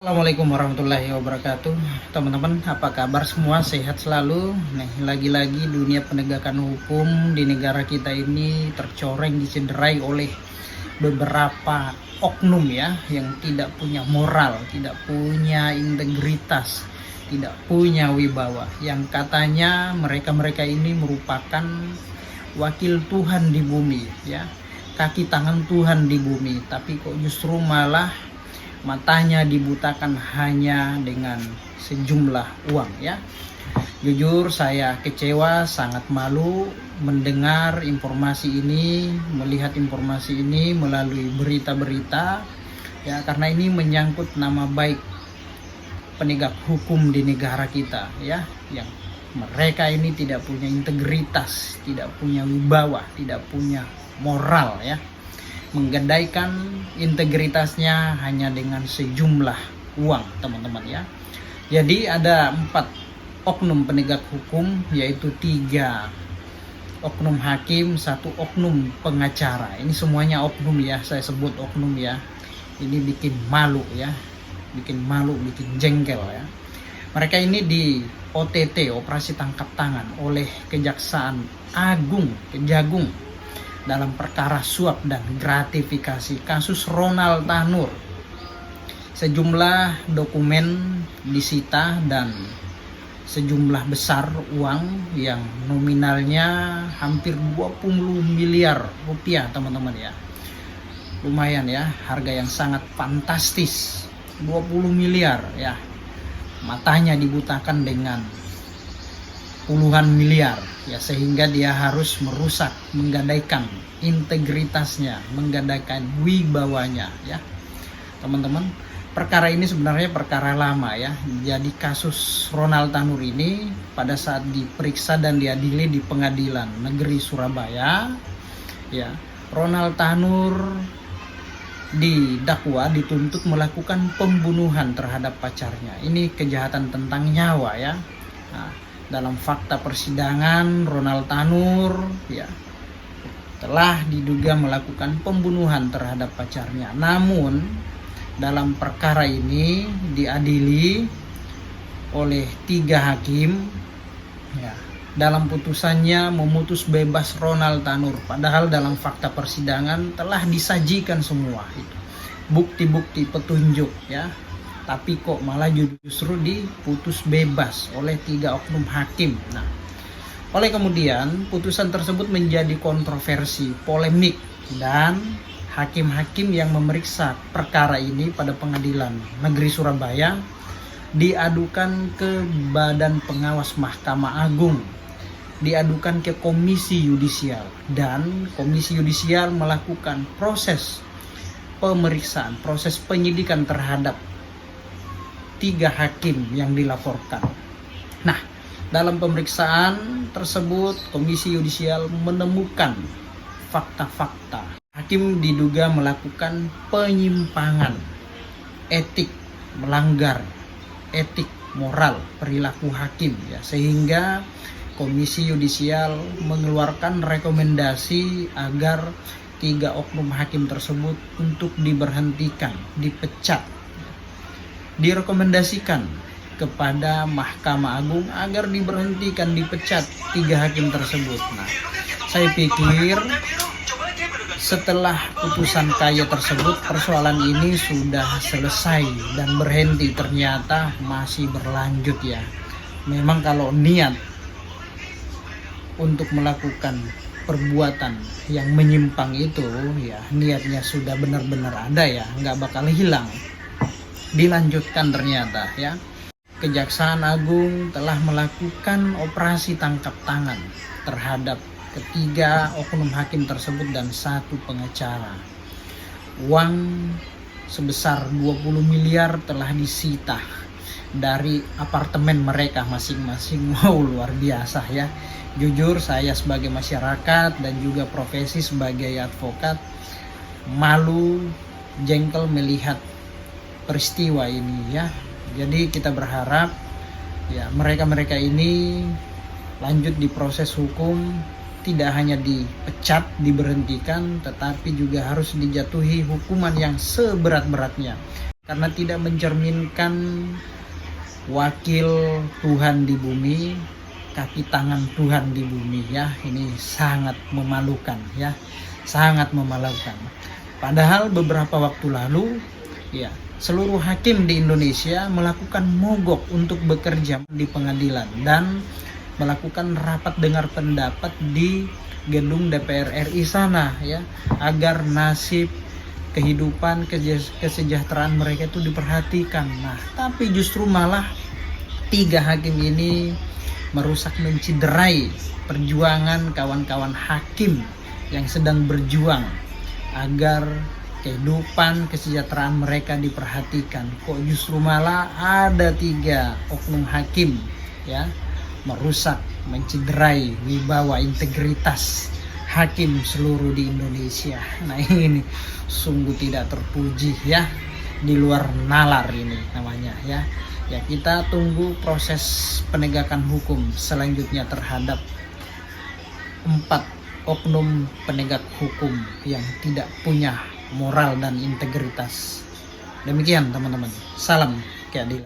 Assalamualaikum warahmatullahi wabarakatuh. Teman-teman, apa kabar semua? Sehat selalu. Nih, lagi-lagi dunia penegakan hukum di negara kita ini tercoreng, dicederai oleh beberapa oknum ya, yang tidak punya moral, tidak punya integritas, tidak punya wibawa, yang katanya mereka-mereka ini merupakan wakil Tuhan di bumi ya, kaki tangan Tuhan di bumi, tapi kok justru malah matanya dibutakan hanya dengan sejumlah uang ya. Jujur saya kecewa, sangat malu mendengar informasi ini, melihat informasi ini melalui berita-berita ya, karena ini menyangkut nama baik penegak hukum di negara kita ya, yang mereka ini tidak punya integritas, tidak punya wibawa, tidak punya moral ya, menggadaikan integritasnya hanya dengan sejumlah uang, teman-teman ya. Jadi ada 4 oknum penegak hukum, yaitu 3 oknum hakim, 1 oknum pengacara. Ini semuanya oknum ya, saya sebut oknum ya. Ini bikin malu ya, bikin malu, bikin jengkel ya. Mereka ini di OTT, operasi tangkap tangan, oleh Kejaksaan Agung Kejagung dalam perkara suap dan gratifikasi kasus Ronald Tanur. Sejumlah dokumen disita dan sejumlah besar uang yang nominalnya hampir 20 miliar rupiah, teman-teman ya. Lumayan ya, harga yang sangat fantastis, 20 miliar ya. Matanya dibutakan dengan puluhan miliar ya, sehingga dia harus merusak, menggadaikan integritasnya, menggadaikan wibawanya ya. Teman-teman, perkara ini sebenarnya perkara lama ya. Jadi kasus Ronald Tanur ini pada saat diperiksa dan diadili di Pengadilan Negeri Surabaya ya, Ronald Tanur didakwa dituntut melakukan pembunuhan terhadap pacarnya. Ini kejahatan tentang nyawa ya. Nah, dalam fakta persidangan, Ronald Tanur ya telah diduga melakukan pembunuhan terhadap pacarnya. Namun dalam perkara ini diadili oleh 3 hakim ya. Dalam putusannya memutus bebas Ronald Tanur, padahal dalam fakta persidangan telah disajikan semua itu, bukti-bukti petunjuk ya. Tapi kok malah justru diputus bebas oleh 3 oknum hakim. Nah, oleh kemudian putusan tersebut menjadi kontroversi, polemik, dan hakim-hakim yang memeriksa perkara ini pada Pengadilan Negeri Surabaya diadukan ke Badan Pengawas Mahkamah Agung, diadukan ke Komisi Yudisial, dan Komisi Yudisial melakukan proses pemeriksaan, proses penyidikan terhadap 3 hakim yang dilaporkan. Nah, dalam pemeriksaan tersebut Komisi Yudisial menemukan fakta-fakta. Hakim diduga melakukan penyimpangan etik, melanggar etik moral perilaku hakim ya, sehingga Komisi Yudisial mengeluarkan rekomendasi agar 3 oknum hakim tersebut untuk diberhentikan, dipecat. Direkomendasikan kepada Mahkamah Agung agar diberhentikan, dipecat 3 hakim tersebut. Nah, saya pikir setelah putusan kaya tersebut persoalan ini sudah selesai dan berhenti, ternyata masih berlanjut ya. Memang kalau niat untuk melakukan perbuatan yang menyimpang itu ya, niatnya sudah benar-benar ada ya, nggak bakal hilang. Dilanjutkan ternyata ya. Kejaksaan Agung telah melakukan operasi tangkap tangan terhadap ketiga oknum hakim tersebut dan 1 pengacara. Uang sebesar 20 miliar telah disita dari apartemen mereka masing-masing. Wow, luar biasa ya. Jujur saya sebagai masyarakat dan juga profesi sebagai advokat malu, jengkel melihat peristiwa ini ya. Jadi kita berharap ya mereka-mereka ini lanjut di proses hukum, tidak hanya dipecat, diberhentikan, tetapi juga harus dijatuhi hukuman yang seberat-beratnya. karena tidak mencerminkan wakil Tuhan di bumi, kaki tangan Tuhan di bumi ya. Ini sangat memalukan ya, sangat memalukan. Padahal beberapa waktu lalu ya, seluruh hakim di Indonesia melakukan mogok untuk bekerja di pengadilan dan melakukan rapat dengar pendapat di gedung DPR RI sana ya, agar nasib, kehidupan, kesejahteraan mereka itu diperhatikan. Nah, tapi justru malah 3 hakim ini merusak, menciderai perjuangan kawan-kawan hakim yang sedang berjuang agar kehidupan, kesejahteraan mereka diperhatikan. Kok justru malah ada 3 oknum hakim ya merusak, menciderai wibawa, integritas hakim seluruh di Indonesia. Nah, ini sungguh tidak terpuji ya, di luar nalar ini namanya ya. Ya, kita tunggu proses penegakan hukum selanjutnya terhadap 4 oknum penegak hukum yang tidak punya moral dan integritas. Demikian teman-teman, salam keadilan.